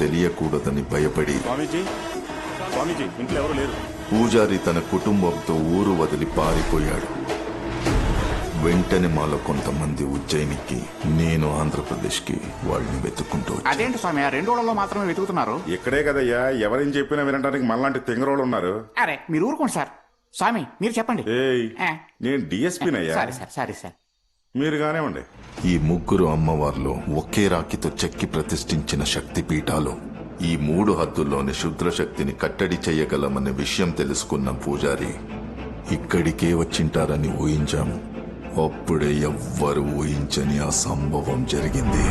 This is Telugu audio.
తెలియకూడదని భయపడి స్వామీజీ ఇంట్లో ఎవరు లేరు. పూజారి తన కుటుంబంతో ఊరు వదిలి పారిపోయాడు. వెంటనే మాలో కొంతమంది ఉజ్జయినికి, నేను ఆంధ్రప్రదేశ్కి వాళ్ళని వెతుక్కుంటూ వచ్చాను. అదేంటి స్వామి 2 ఊళ్ళలో మాత్రమే వెతుకుతున్నారు? ఇక్కడే కదయ్యా, ఎవరేం చెప్పినా వినడానికి మనలాంటి తింగరోళ్ళు ఉన్నారు. అరే మీరు ఊరుకోండి సార్. స్వామి మీరు చెప్పండి. ఏయ్ ఆ. నేను డిఎస్పీనయ్యా. Sorry sir. మీరు కానివ్వండి. ఈ ముగ్గురు అమ్మవార్లు ఒకే రాకితో చెక్కి ప్రతిష్ఠించిన శక్తి పీఠాలు. ఈ 3 హద్దుల్లోని శుద్ర శక్తిని కట్టడి చేయగలమనే విషయం తెలుసుకున్న పూజారి ఇక్కడికే వచ్చింటారని ఊహించాము. అప్పుడే ఎవ్వరు ఊహించని ఆ సంభవం జరిగింది.